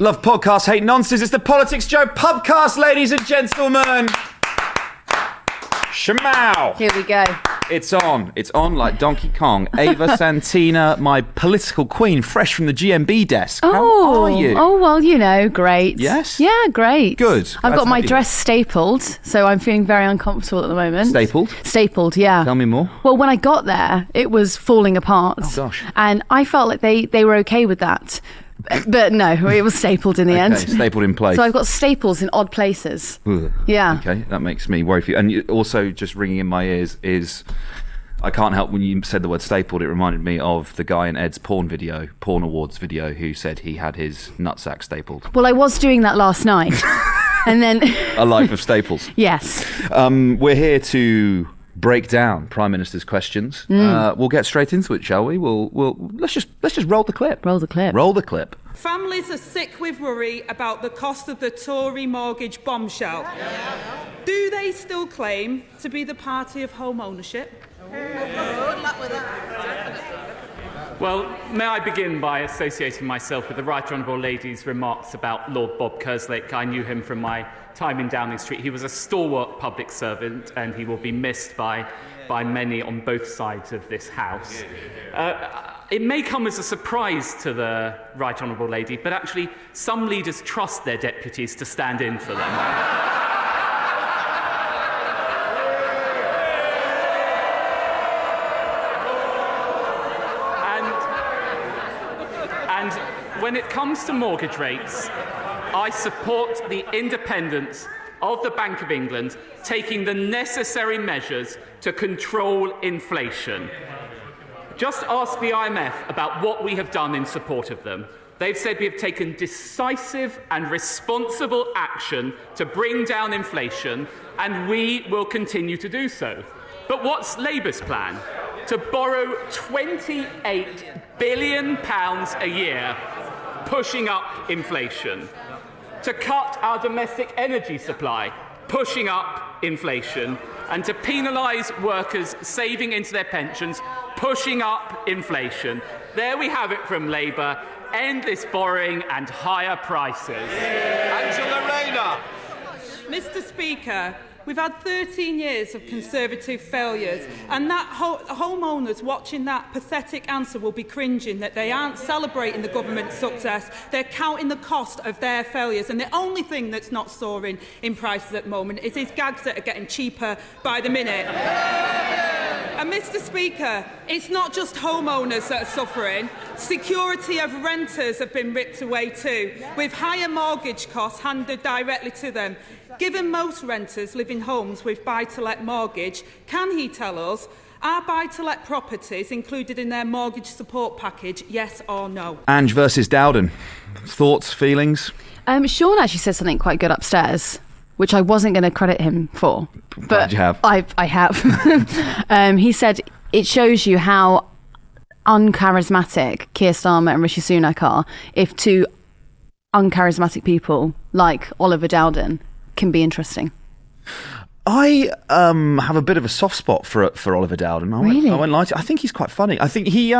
Love podcasts, hate nonsense. It's the PoliticsJOE pubcast, ladies and gentlemen. Shmow. Here we go. It's on. It's on like Donkey Kong. Ava Santina, my political queen, fresh from the GMB desk. How are you? Oh, well, you know, great. Yes? Yeah, great. Good. I've got my dress stapled, so I'm feeling very uncomfortable at the moment. Stapled? Stapled, yeah. Tell me more. Well, when I got there, it was falling apart. Oh, gosh. And I felt like they were okay with that. But no, it was stapled in the end. Stapled in place. So I've got staples in odd places. Ugh. Yeah. Okay, that makes me worry for you. And also just ringing in my ears is, I can't help when you said the word stapled, it reminded me of the guy in Ed's porn awards video, who said he had his nutsack stapled. Well, I was doing that last night. And then... A life of staples. Yes. We're here to break down Prime Minister's questions. We'll get straight into it, shall we? Let's just roll the clip. Roll the clip. Roll the clip. Families are sick with worry about the cost of the Tory mortgage bombshell. Do they still claim to be the party of home ownership? Good luck with that. Well, may I begin by associating myself with the Right Honourable Lady's remarks about Lord Bob Kerslake. I knew him from my time in Downing Street. He was a stalwart public servant, and he will be missed by many on both sides of this House. It may come as a surprise to the Right Honourable Lady, but actually some leaders trust their deputies to stand in for them. And when it comes to mortgage rates, I support the independence of the Bank of England taking the necessary measures to control inflation. Just ask the IMF about what we have done in support of them. They've said we have taken decisive and responsible action to bring down inflation, and we will continue to do so. But what's Labour's plan? To borrow £28 billion a year, pushing up inflation. To cut our domestic energy supply, pushing up inflation. And to penalise workers saving into their pensions, pushing up inflation. There we have it from Labour. Endless borrowing and higher prices. Angela Rayner. Mr. Speaker, we've had 13 years of Conservative failures, and that homeowners watching that pathetic answer will be cringing that they aren't celebrating the government's success, they're counting the cost of their failures, and the only thing that's not soaring in prices at the moment is his gags that are getting cheaper by the minute. And Mr. Speaker, it's not just homeowners that are suffering. Security of renters have been ripped away too, with higher mortgage costs handed directly to them. Given most renters live in homes with buy-to-let mortgage, can he tell us, are buy-to-let properties included in their mortgage support package, yes or no? Ange versus Dowden. Thoughts, feelings? Sean actually said something quite good upstairs, which I wasn't going to credit him for. But you have. I have. He said it shows you how uncharismatic Keir Starmer and Rishi Sunak are if two uncharismatic people like Oliver Dowden can be interesting. I have a bit of a soft spot for Oliver Dowden. Really? I won't lie to you. I think he's quite funny. I think he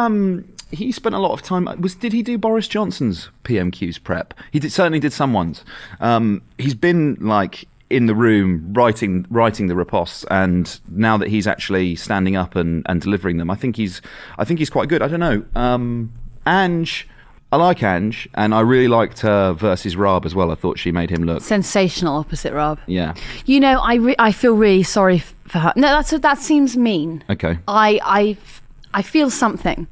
spent a lot of time. Did he do Boris Johnson's PMQs prep? Certainly did some ones. He's been like in the room writing the ripostes, and now that he's actually standing up and delivering them, I think he's quite good. I don't know. Ange. I like Ange, and I really liked her versus Raab as well. I thought she made him look sensational opposite Raab. Yeah. You know, I feel really sorry for her. No, that seems mean. Okay. I feel something.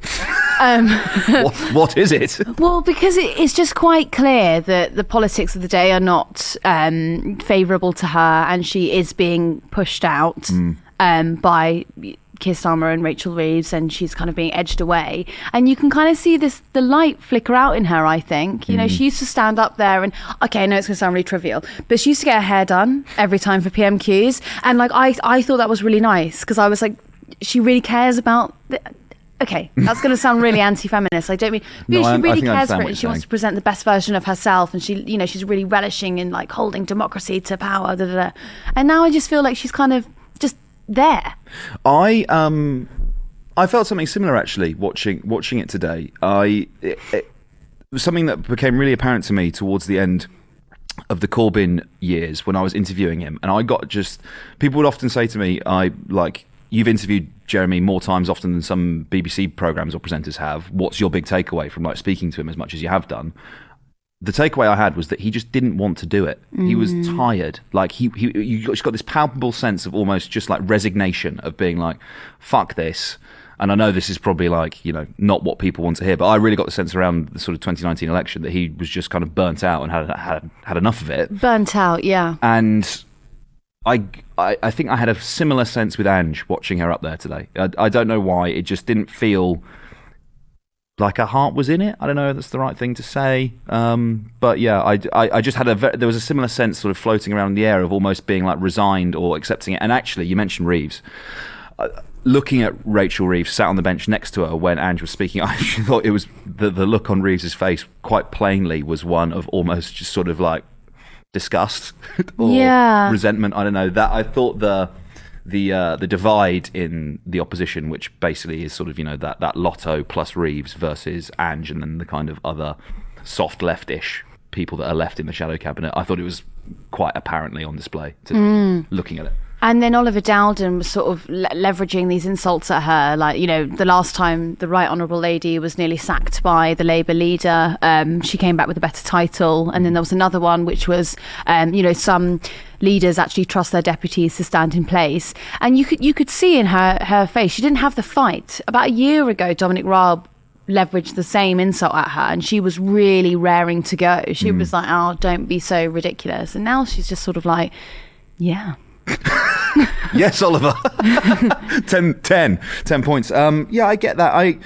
What is it? Well, because it's just quite clear that the politics of the day are not favourable to her, and she is being pushed out by Keir Starmer and Rachel Reeves, and she's kind of being edged away, and you can kind of see the light flicker out in her. I think, you know, she used to stand up there and, okay, I know it's going to sound really trivial, but she used to get her hair done every time for PMQs, and like I thought that was really nice, because I was like, she really cares about okay, that's going to sound really anti-feminist. I don't mean, but she really cares for it, and she wants to present the best version of herself, and she, you know, she's really relishing in like holding democracy to power, and now I just feel like she's kind of just there. I felt something similar actually watching it today. something that became really apparent to me towards the end of the Corbyn years when I was interviewing him, and I got people would often say to me, you've interviewed Jeremy more times often than some BBC programmes or presenters have. What's your big takeaway from speaking to him as much as you have done? The takeaway I had was that he just didn't want to do it. He was tired. You just got this palpable sense of almost just resignation of being fuck this. And I know this is probably not what people want to hear, but I really got the sense around the sort of 2019 election that he was just kind of burnt out and had enough of it. Burnt out, yeah. And I think I had a similar sense with Ange watching her up there today. I don't know why. It just didn't feel like her heart was in it. I don't know if that's the right thing to say. But yeah, I just had there was a similar sense sort of floating around in the air of almost being resigned or accepting it. And actually, you mentioned Reeves. Looking at Rachel Reeves sat on the bench next to her when Ange was speaking, I actually thought it was the look on Reeves's face quite plainly was one of almost just sort of disgust or resentment. I don't know. That I thought the divide in the opposition, which basically is sort of that Lotto plus Reeves versus Ange, and then the kind of other soft leftish people that are left in the shadow cabinet. I thought it was quite apparently on display looking at it. And then Oliver Dowden was sort of leveraging these insults at her. The last time the Right Honourable Lady was nearly sacked by the Labour leader, she came back with a better title. And then there was another one, which was, some leaders actually trust their deputies to stand in place. And you could see in her face, she didn't have the fight. About a year ago, Dominic Raab leveraged the same insult at her, and she was really raring to go. She was like, oh, don't be so ridiculous. And now she's just sort of yeah. Yes, Oliver. 10 points. Yeah, I get that. I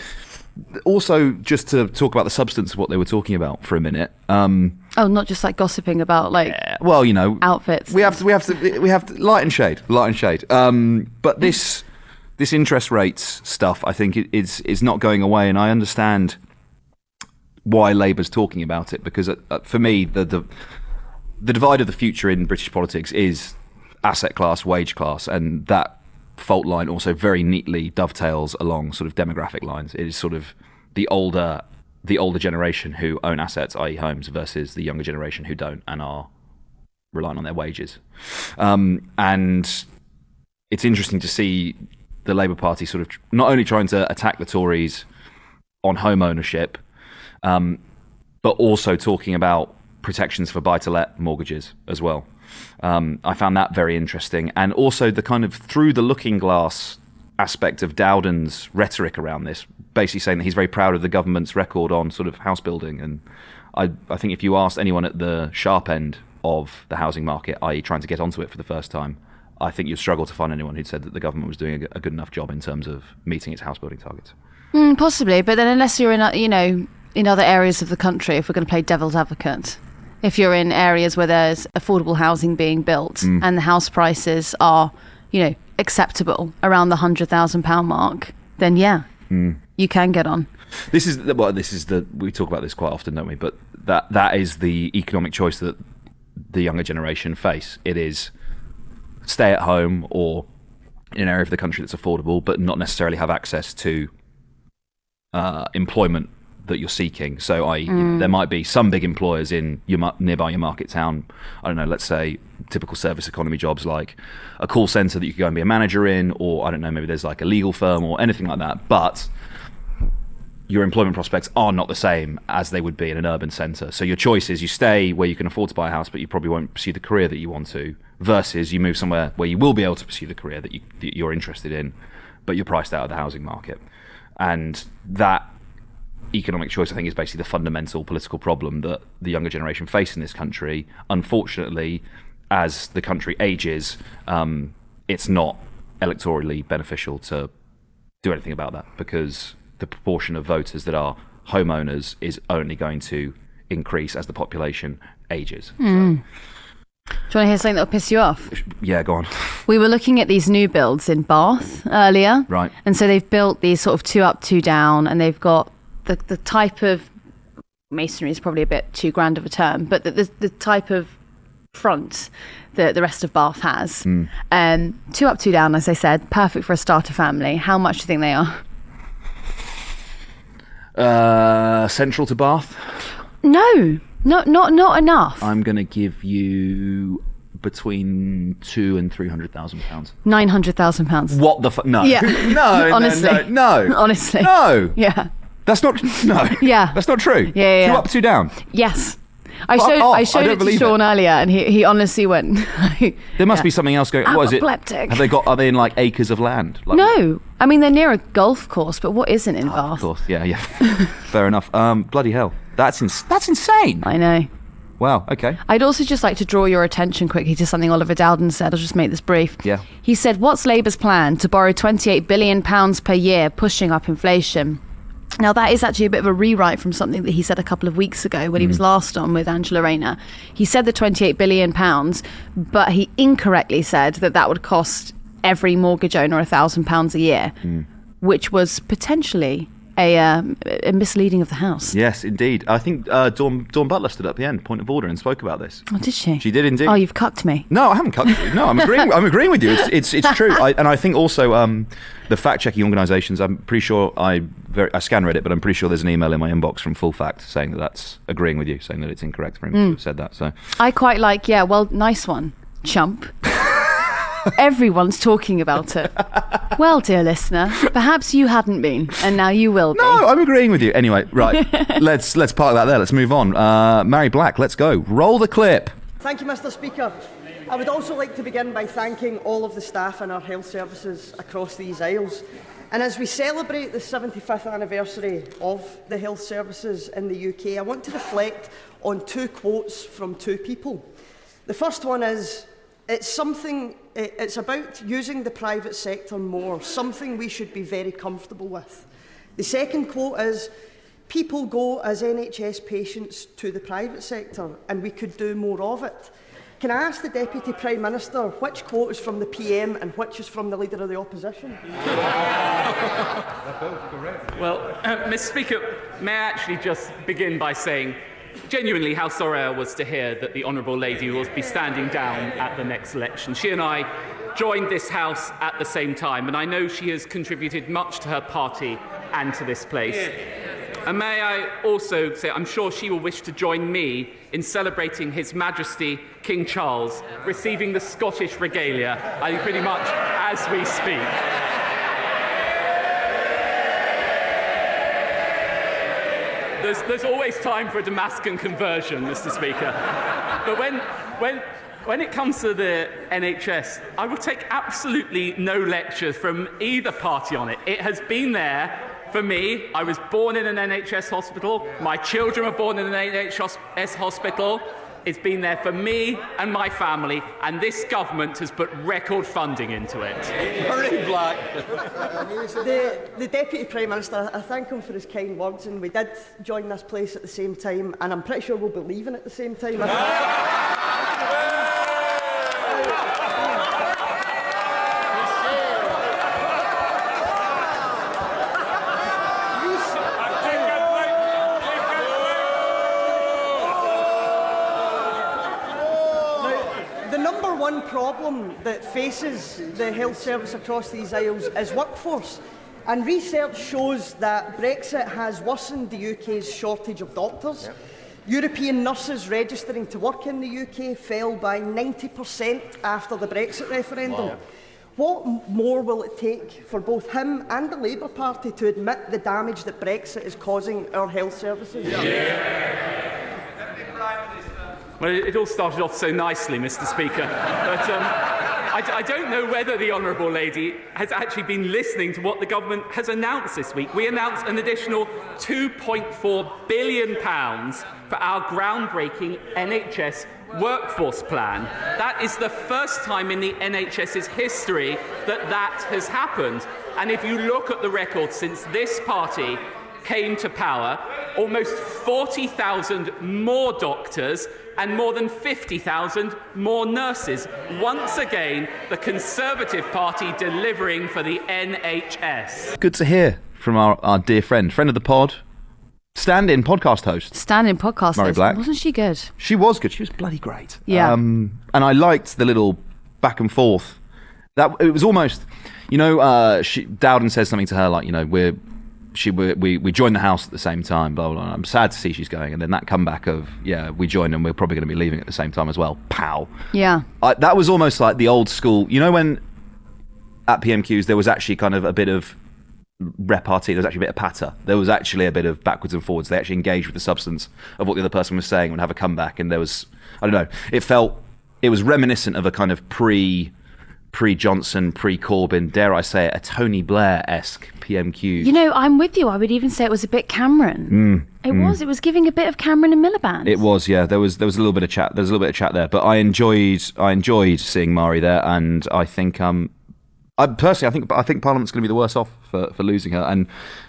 also, just to talk about the substance of what they were talking about for a minute. Not just gossiping about outfits. We have to light and shade. But this interest rates stuff, I think, is not going away, and I understand why Labour's talking about it, because for me, the divide of the future in British politics is asset class, wage class, and that fault line also very neatly dovetails along sort of demographic lines. It is sort of the older generation who own assets, i.e. homes, versus the younger generation who don't and are relying on their wages. And it's interesting to see the Labour Party sort of not only trying to attack the Tories on home ownership, but also talking about protections for buy-to-let mortgages as well. I found that very interesting, and also the kind of through the looking glass aspect of Dowden's rhetoric around this, basically saying that he's very proud of the government's record on sort of house building. And I think if you asked anyone at the sharp end of the housing market, i.e. trying to get onto it for the first time, I think you'd struggle to find anyone who'd said that the government was doing a good enough job in terms of meeting its house building targets. Possibly, but then unless you're in other areas of the country, if we're going to play devil's advocate, if you're in areas where there's affordable housing being built and the house prices are, acceptable around the £100,000 mark, then you can get on. We talk about this quite often, don't we? But that is the economic choice that the younger generation face. It is stay at home or in an area of the country that's affordable, but not necessarily have access to employment that you're seeking. So there might be some big employers in nearby your market town. I don't know, let's say typical service economy jobs like a call centre that you could go and be a manager in, or I don't know, maybe there's a legal firm or anything like that. But your employment prospects are not the same as they would be in an urban centre. So your choice is you stay where you can afford to buy a house, but you probably won't pursue the career that you want to, versus you move somewhere where you will be able to pursue the career that you're interested in, but you're priced out of the housing market. And that economic choice, I think, is basically the fundamental political problem that the younger generation face in this country. Unfortunately, as the country ages, it's not electorally beneficial to do anything about that, because the proportion of voters that are homeowners is only going to increase as the population ages. So. Do you want to hear something that'll piss you off? Yeah, go on. We were looking at these new builds in Bath earlier. Right. And so they've built these sort of 2 up, 2 down, and they've got the type of masonry is probably a bit too grand of a term, but the type of front that the rest of Bath has. 2 up, 2 down, as I said, perfect for a starter family. How much do you think they are? Central to Bath? not enough. I'm going to give you between £200,000 and £300,000. £900,000. What the fuck? No. Yeah. No. Honestly. No. Honestly. No. Yeah. That's not. No. Yeah. That's not true. Yeah. 2 up, 2 down. Yes. I showed it to Sean earlier, and he honestly went. There must be something else going. What is it? Apoplectic. Are they in like acres of land? Like, no, I mean they're near a golf course, but what isn't in Bath? Of course, yeah. Fair enough. Bloody hell, that's insane. I know. Wow. Okay. I'd also just like to draw your attention quickly to something Oliver Dowden said. I'll just make this brief. Yeah. He said, "What's Labour's plan to borrow £28 billion per year, pushing up inflation?" Now, that is actually a bit of a rewrite from something that he said a couple of weeks ago when he was last on with Angela Rayner. He said the £28 billion, but he incorrectly said that would cost every mortgage owner £1,000 a year, which was potentially a misleading of the House. Yes, indeed. I think Dawn Butler stood up at the end, point of order, and spoke about this. Oh, did she? She did indeed. Oh, you've cucked me. No, I haven't cucked you. No, I'm agreeing with you. It's true. And I think also the fact-checking organisations, I'm pretty sure I scan read it, but I'm pretty sure there's an email in my inbox from Full Fact saying that's agreeing with you, saying that it's incorrect for him to have said that. So I quite like, nice one, chump. Everyone's talking about it. Well, dear listener, perhaps you hadn't been, and now you will be. No, I'm agreeing with you. Anyway, right, let's park that there. Let's move on. Mhairi Black, let's go. Roll the clip. Thank you, Mr. Speaker. I would also like to begin by thanking all of the staff in our health services across these aisles. And as we celebrate the 75th anniversary of the health services in the UK, I want to reflect on 2 quotes from 2 people. The first one is, it's about using the private sector more, something we should be very comfortable with. The second quote is, people go as NHS patients to the private sector and we could do more of it. Can I ask the Deputy Prime Minister which quote is from the PM and which is from the Leader of the Opposition? Well, Mr. Speaker, may I actually just begin by saying genuinely how sorry I was to hear that the Honourable Lady will be standing down at the next election. She and I joined this House at the same time, and I know she has contributed much to her party and to this place. And may I also say, I'm sure she will wish to join me in celebrating His Majesty King Charles, receiving the Scottish regalia, I think pretty much as we speak. There's always time for a Damascus conversion, Mr. Speaker. But when it comes to the NHS, I will take absolutely no lecture from either party on it. It has been there for me. I was born in an NHS hospital. My children were born in an NHS hospital. It's been there for me and my family, and this government has put record funding into it. Mhairi Black. The Deputy Prime Minister, I thank him for his kind words, and we did join this place at the same time, and I'm pretty sure we'll be leaving at the same time. One problem that faces the health service across these aisles is workforce. And research shows that Brexit has worsened the UK's shortage of doctors. Yep. European nurses registering to work in the UK fell by 90% after the Brexit referendum. Wow. What more will it take for both him and the Labour Party to admit the damage that Brexit is causing our health services? Well, it all started off so nicely, Mr. Speaker, but I don't know whether the Honourable Lady has actually been listening to what the government has announced this week. We announced an additional £2.4 billion for our groundbreaking NHS workforce plan. That is the first time in the NHS's history that has happened. And if you look at the record since this party came to power, almost 40,000 more doctors and more than 50,000 more nurses. Once again, the Conservative Party delivering for the NHS. Good to hear from our dear friend of the pod, stand-in podcast host. Mhairi Black. Wasn't she good? She was good. She was bloody great. Yeah. And I liked the little back and forth. That it was almost, Dowden says something to her like, we joined the house at the same time, blah, blah, blah. I'm sad to see she's going. And then that comeback of, we joined and we're probably going to be leaving at the same time as well. Pow. Yeah. That was almost like the old school, when at PMQs there was actually kind of a bit of repartee, there was actually a bit of patter. There was actually a bit of backwards and forwards. They actually engaged with the substance of what the other person was saying and have a comeback. And there was, I don't know, it was reminiscent of a kind of pre-Johnson, pre-Corbyn, dare I say it, a Tony Blair-esque PMQ. I'm with you. I would even say it was a bit Cameron. It was giving a bit of Cameron and Miliband. It was, yeah. There was a little bit of chat. There was a little bit of chat there, but I enjoyed seeing Mhairi there, and I think I think Parliament's going to be the worse off for losing her, and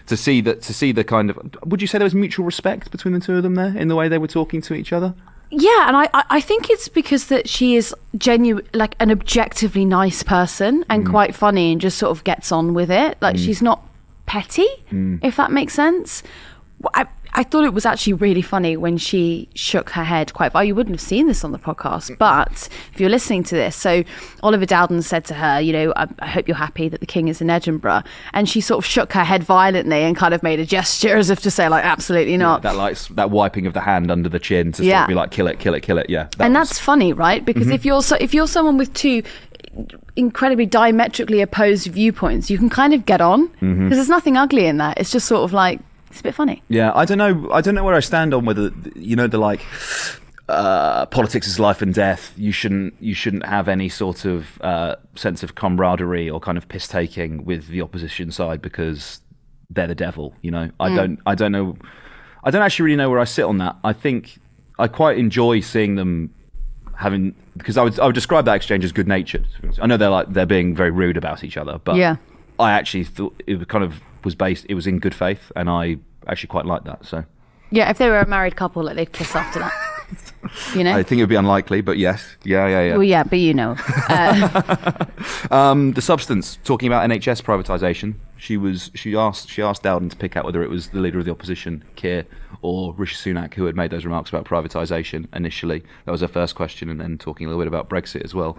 to see the kind of, would you say there was mutual respect between the two of them there in the way they were talking to each other? Yeah, and I think it's because that she is genuine, like an objectively nice person and quite funny and just sort of gets on with it. Like she's not petty, if that makes sense. I thought it was actually really funny when she shook her head quite far. You wouldn't have seen this on the podcast, but if you're listening to this, so Oliver Dowden said to her, I hope you're happy that the King is in Edinburgh. And she sort of shook her head violently and kind of made a gesture as if to say, like, absolutely not. Yeah, that wiping of the hand under the chin to sort of be like, kill it, kill it, kill it. Yeah. That's funny, right? Because if you're someone with two incredibly diametrically opposed viewpoints, you can kind of get on because there's nothing ugly in that. It's just sort of like, it's a bit funny. Yeah, I don't know where I stand on whether the like politics is life and death. You shouldn't have any sort of sense of camaraderie or kind of piss taking with the opposition side because they're the devil. I don't know. I don't actually really know where I sit on that. I think I quite enjoy seeing them having, because I would describe that exchange as good natured. I know they're being very rude about each other, but I actually thought it kind of it was in good faith, and I actually quite like that. So yeah, if they were a married couple, like, they'd kiss after that. I think it would be unlikely, but yes. Yeah. Well, yeah, but the substance, talking about NHS privatisation, she asked Dowden to pick out whether it was the leader of the opposition, Keir, or Rishi Sunak, who had made those remarks about privatisation initially. That was her first question, and then talking a little bit about Brexit as well.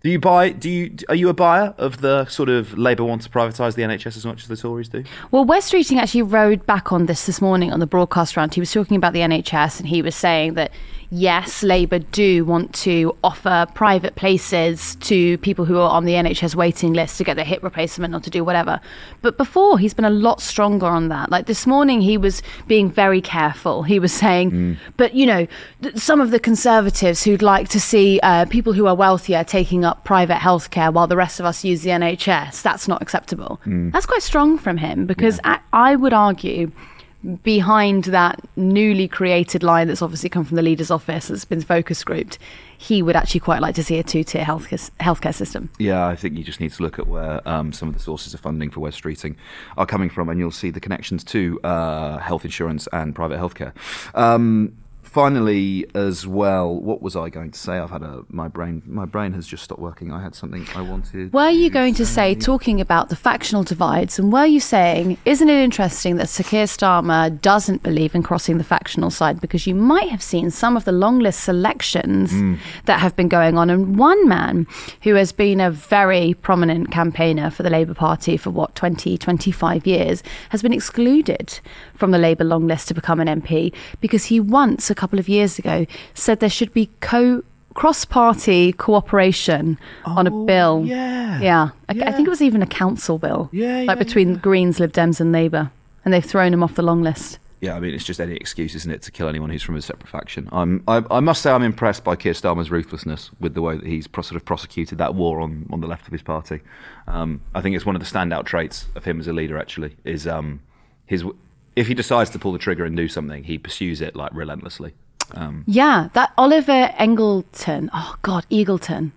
Are you a buyer of the sort of Labour want to privatise the NHS as much as the Tories do? Well, Wes Streeting actually rode back on this morning on the broadcast round. He was talking about the NHS and he was saying that, yes, Labour do want to offer private places to people who are on the NHS waiting list to get their hip replacement or to do whatever. But before, he's been a lot stronger on that. Like this morning, he was being very careful. He was saying, but, some of the Conservatives who'd like to see people who are wealthier taking up private healthcare while the rest of us use the NHS, that's not acceptable. That's quite strong from him because I would argue behind that newly created line that's obviously come from the leader's office that's been focus grouped, he would actually quite like to see a two-tier healthcare system. Yeah, I think you just need to look at where some of the sources of funding for Wes Streeting are coming from, and you'll see the connections to health insurance and private healthcare. Finally, as well, what was I going to say? I've had my brain has just stopped working. I had something I wanted. Were you going to say, talking about the factional divides, and were you saying, isn't it interesting that Sir Keir Starmer doesn't believe in crossing the factional side? Because you might have seen some of the long list selections that have been going on, and one man who has been a very prominent campaigner for the Labour Party for 25 years has been excluded from the Labour long list to become an MP because he once, a couple of years ago, said there should be cross-party cooperation on a bill. I think it was even a council bill, between Greens, Lib Dems and Labour, and they've thrown him off the long list. Yeah, I mean, it's just any excuse, isn't it, to kill anyone who's from a separate faction. I must say I'm impressed by Keir Starmer's ruthlessness with the way that he's sort of prosecuted that war on the left of his party. I think it's one of the standout traits of him as a leader, actually, is if he decides to pull the trigger and do something, he pursues it like relentlessly. That Oliver Eagleton.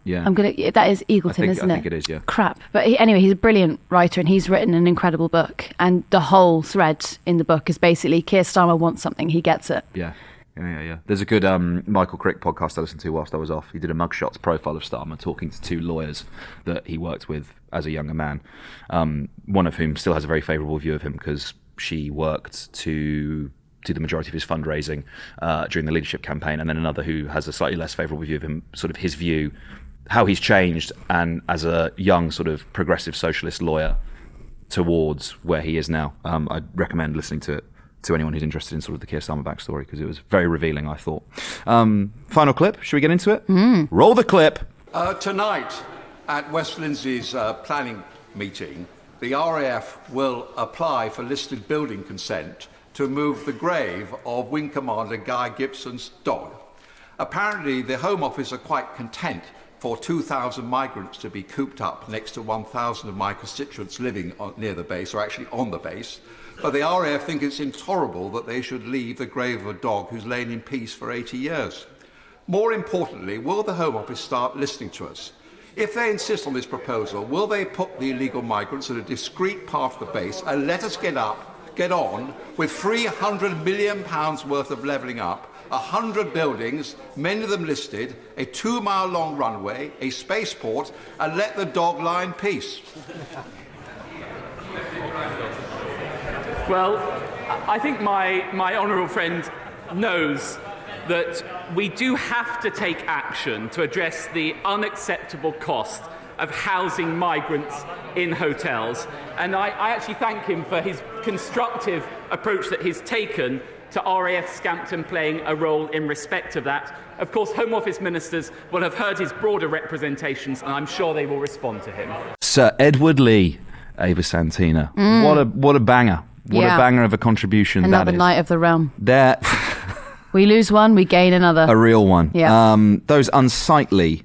Yeah, that is Eagleton, isn't it? I think it is. Yeah. Crap. But anyway, he's a brilliant writer and he's written an incredible book. And the whole thread in the book is basically Keir Starmer wants something, he gets it. Yeah. There's a good Michael Crick podcast I listened to whilst I was off. He did a mugshots profile of Starmer, talking to two lawyers that he worked with as a younger man. One of whom still has a very favourable view of him because she worked to do the majority of his fundraising during the leadership campaign, and then another who has a slightly less favourable view of him, sort of his view, how he's changed, and as a young sort of progressive socialist lawyer, towards where he is now. I'd recommend listening to it to anyone who's interested in sort of the Keir Starmer backstory, because it was very revealing, I thought. Final clip. Should we get into it? Roll the clip. Tonight, at West Lindsay's planning meeting, the RAF will apply for listed building consent to move the grave of Wing Commander Guy Gibson's dog. Apparently, the Home Office are quite content for 2,000 migrants to be cooped up next to 1,000 of my constituents living near the base, or actually on the base. But the RAF think it's intolerable that they should leave the grave of a dog who's lain in peace for 80 years. More importantly, will the Home Office start listening to us? If they insist on this proposal, will they put the illegal migrants at a discrete part of the base and let us get on with £300 million worth of levelling up, 100 buildings, many of them listed, a 2-mile-long runway, a spaceport, and let the dog lie in peace? Well, I think my honourable friend knows that we do have to take action to address the unacceptable cost of housing migrants in hotels. And I actually thank him for his constructive approach that he's taken to RAF Scampton playing a role in respect of that. Of course, Home Office ministers will have heard his broader representations, and I'm sure they will respond to him. Sir Edward Leigh, Ava Santina. What a banger. What a banger of a contribution that is. Another Knight of the Realm. There. We lose one, we gain another. A real one. Yeah. Those unsightly...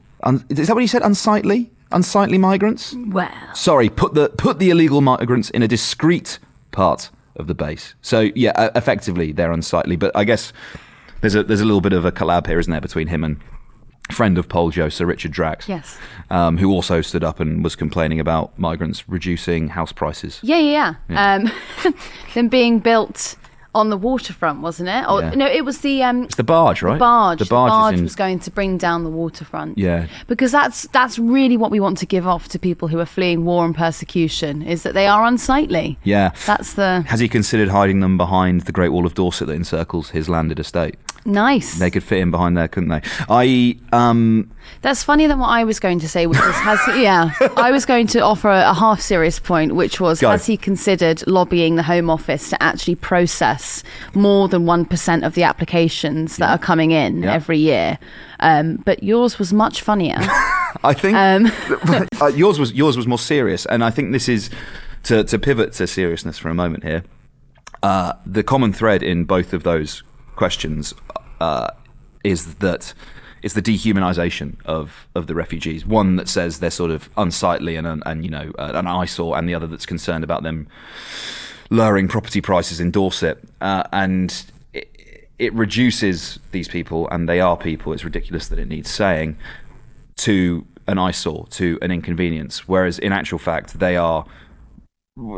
is that what you said? Unsightly? Unsightly migrants? Well... Sorry, put the illegal migrants in a discrete part of the base. So, yeah, effectively, they're unsightly. But I guess there's a little bit of a collab here, isn't there, between him and friend of PoliticsJOE, Sir Richard Drax, yes, who also stood up and was complaining about migrants reducing house prices. Yeah. Them being built on the waterfront, wasn't it? Or no, it was the it's the barge, right? The barge was going to bring down the waterfront. Yeah, because that's really what we want to give off to people who are fleeing war and persecution, is that they are unsightly. Yeah, that's the. Has he considered hiding them behind the Great Wall of Dorset that encircles his landed estate? Nice. They could fit in behind there, couldn't they? That's funnier than what I was going to say, which was, I was going to offer a half serious point, which was, has he considered lobbying the Home Office to actually process more than 1% of the applications that are coming in every year? But yours was much funnier. I think yours was more serious, and I think this is to pivot to seriousness for a moment here. The common thread in both of those questions is that it's the dehumanisation of the refugees. One that says they're sort of unsightly and an eyesore, and the other that's concerned about them lowering property prices in Dorset. And it reduces these people, and they are people, it's ridiculous that it needs saying, to an eyesore, to an inconvenience. Whereas in actual fact, they are...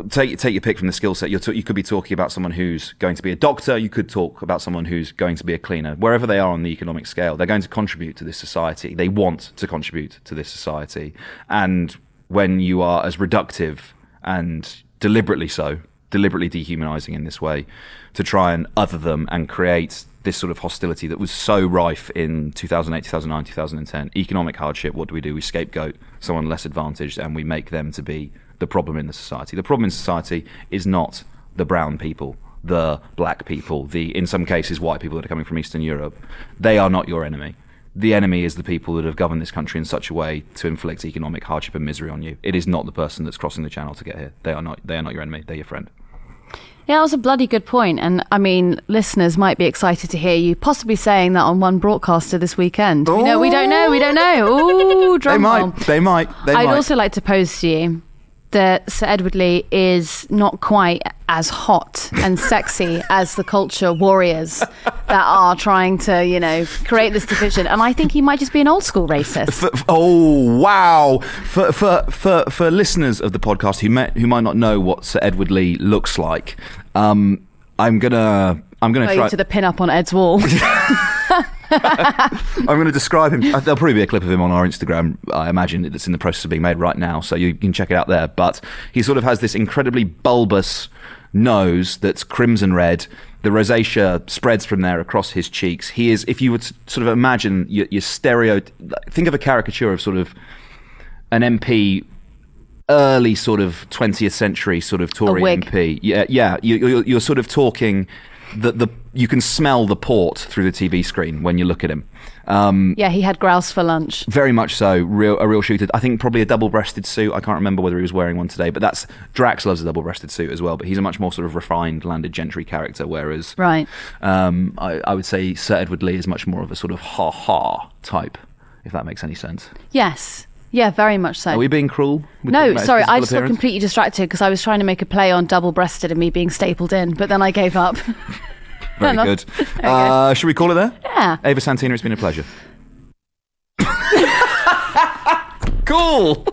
Take your pick from the skill set. You could be talking about someone who's going to be a doctor. You could talk about someone who's going to be a cleaner. Wherever they are on the economic scale, they're going to contribute to this society. They want to contribute to this society. And when you are as reductive and deliberately dehumanising in this way to try and other them and create this sort of hostility that was so rife in 2008, 2009, 2010, economic hardship, what do? We scapegoat someone less advantaged and we make them to be the problem in the society. The problem in society is not the brown people, the black people, in some cases, white people that are coming from Eastern Europe. They are not your enemy. The enemy is the people that have governed this country in such a way to inflict economic hardship and misery on you. It is not the person that's crossing the channel to get here. They are not your enemy. They're your friend. Yeah, that was a bloody good point. And I mean, listeners might be excited to hear you possibly saying that on one broadcaster this weekend. We don't know. Ooh, drum roll. They might. I'd also like to pose to you that Sir Edward Leigh is not quite as hot and sexy as the culture warriors that are trying to, create this division. And I think he might just be an old school racist. Wow! For listeners of the podcast who might not know what Sir Edward Leigh looks like, I'm gonna try to the pin up on Ed's wall. I'm going to describe him. There'll probably be a clip of him on our Instagram, I imagine, that's in the process of being made right now, so you can check it out there. But he sort of has this incredibly bulbous nose that's crimson red. The rosacea spreads from there across his cheeks. He is, if you would sort of imagine your stereo, think of a caricature of sort of an MP early sort of 20th century sort of Tory MP. Yeah. You're sort of talking that you can smell the port through the TV screen when you look at him. He had grouse for lunch. Very much so. A real shooter. I think probably a double-breasted suit. I can't remember whether he was wearing one today, but Drax loves a double-breasted suit as well, but he's a much more sort of refined landed gentry character, whereas right. I would say Sir Edward Leigh is much more of a sort of ha-ha type, if that makes any sense. Yes. Yeah, very much so. Are we being cruel? No, sorry, I just got completely distracted because I was trying to make a play on double-breasted and me being stapled in, but then I gave up. Very good. Should we call it there? Yeah. Ava Santina, it's been a pleasure. Cool.